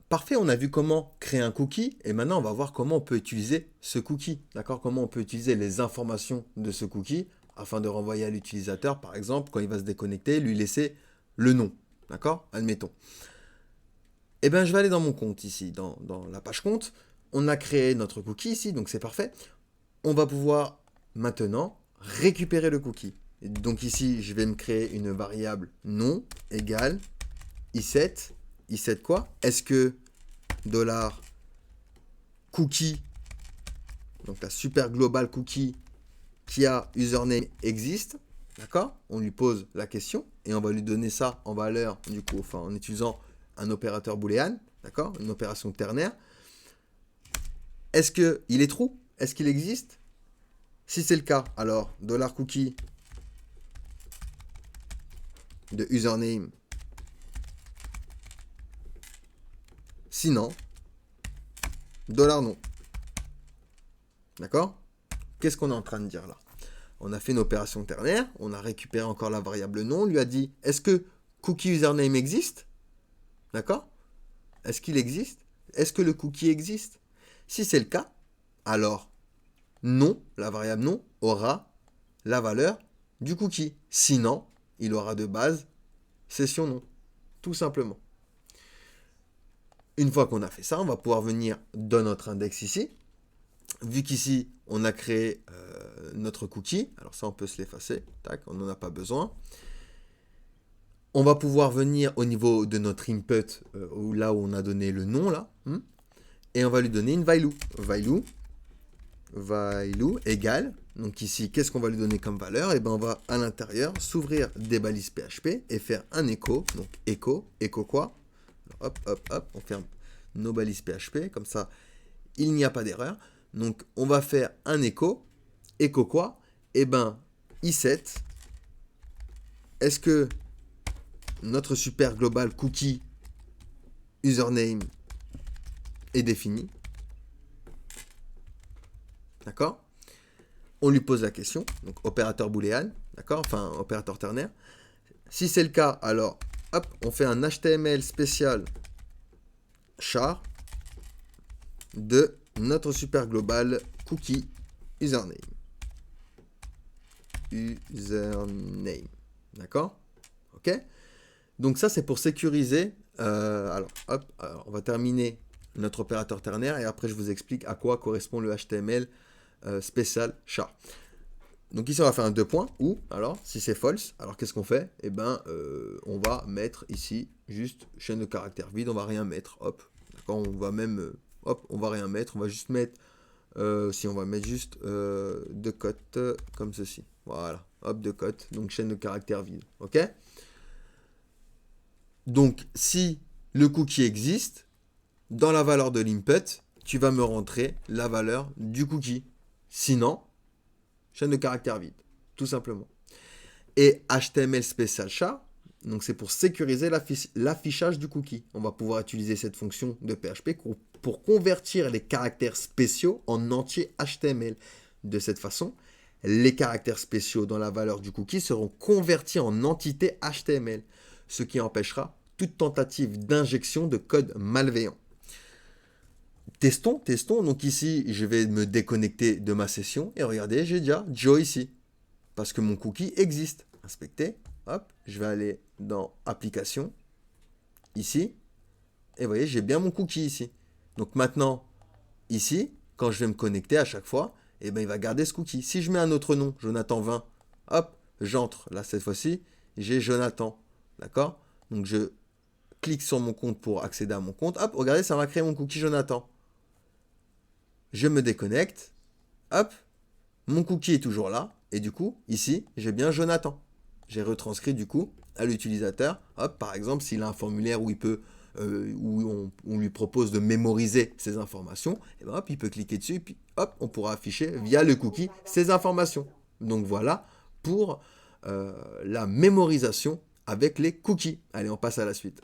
Parfait, on a vu comment créer un cookie et maintenant on va voir comment on peut utiliser ce cookie. D'accord? Comment on peut utiliser les informations de ce cookie afin de renvoyer à l'utilisateur, par exemple, quand il va se déconnecter, lui laisser le nom. D'accord? Admettons. Eh bien, je vais aller dans mon compte ici, dans la page compte. On a créé notre cookie ici, donc c'est parfait. On va pouvoir maintenant récupérer le cookie. Et donc ici, je vais me créer une variable nom égale i7. i7 quoi? Est-ce que dollar cookie, donc la super global cookie qui a username existe? D'accord? On lui pose la question et on va lui donner ça en valeur, du coup, enfin en utilisant un opérateur booléen, d'accord? Une opération ternaire. Est-ce qu'il est true? Est-ce qu'il existe? Si c'est le cas, alors dollar cookie de username. Sinon, dollar non. D'accord? Qu'est-ce qu'on est en train de dire là? On a fait une opération ternaire, on a récupéré encore la variable nom, on lui a dit, est-ce que cookie username existe? D'accord? Est-ce qu'il existe? Est-ce que le cookie existe? Si c'est le cas, alors non, la variable non aura la valeur du cookie. Sinon, il aura de base session non, tout simplement. Une fois qu'on a fait ça, on va pouvoir venir dans notre index ici. Vu qu'ici, on a créé notre cookie, alors ça, on peut se l'effacer, tac, on n'en a pas besoin. On va pouvoir venir au niveau de notre input, là où on a donné le nom, là, et on va lui donner une value. Value égale, donc ici, qu'est-ce qu'on va lui donner comme valeur? Et bien, on va à l'intérieur s'ouvrir des balises PHP et faire un echo, donc echo quoi? Hop, hop, hop, on ferme nos balises PHP, comme ça, il n'y a pas d'erreur. Donc, on va faire un echo quoi? Et ben, i7, est-ce que notre super global cookie username est défini? D'accord? On lui pose la question, donc opérateur booléen, d'accord? Enfin, opérateur ternaire. Si c'est le cas, alors, hop, on fait un HTML spécial char de notre super global cookie username. Username. D'accord? Ok? Donc ça, c'est pour sécuriser. Alors, on va terminer notre opérateur ternaire et après, je vous explique à quoi correspond le HTML spécial char. Donc ici, on va faire un 2 points, ou, alors, si c'est false, alors qu'est-ce qu'on fait? Eh ben, on va mettre ici, juste chaîne de caractères vide, on va rien mettre, hop, d'accord, on va même, hop, on va rien mettre, on va juste mettre, si on va mettre juste deux cotes, comme ceci, voilà, hop, deux cotes, donc chaîne de caractères vide, ok? Donc, si le cookie existe, dans la valeur de l'input, tu vas me rentrer la valeur du cookie, sinon, chaîne de caractères vide, tout simplement. Et HTML spécial char, donc c'est pour sécuriser l'affichage du cookie. On va pouvoir utiliser cette fonction de PHP pour convertir les caractères spéciaux en entier HTML. De cette façon, les caractères spéciaux dans la valeur du cookie seront convertis en entité HTML, ce qui empêchera toute tentative d'injection de code malveillant. Testons. Donc ici, je vais me déconnecter de ma session et regardez, j'ai déjà Joe ici. Parce que mon cookie existe. Inspecter. Hop, je vais aller dans Application. Ici. Et vous voyez, j'ai bien mon cookie ici. Donc maintenant, ici, quand je vais me connecter à chaque fois, eh ben, il va garder ce cookie. Si je mets un autre nom, Jonathan 20, hop, j'entre. Là, cette fois-ci, j'ai Jonathan. D'accord? Donc je clique sur mon compte pour accéder à mon compte. Hop, regardez, ça m'a créé mon cookie Jonathan. Je me déconnecte, hop, mon cookie est toujours là, et du coup, ici, j'ai bien Jonathan. J'ai retranscrit du coup à l'utilisateur, hop, par exemple, s'il a un formulaire où il peut, où on lui propose de mémoriser ces informations, et ben hop, il peut cliquer dessus, et puis hop, on pourra afficher via le cookie ces informations. Donc voilà pour la mémorisation avec les cookies. Allez, on passe à la suite.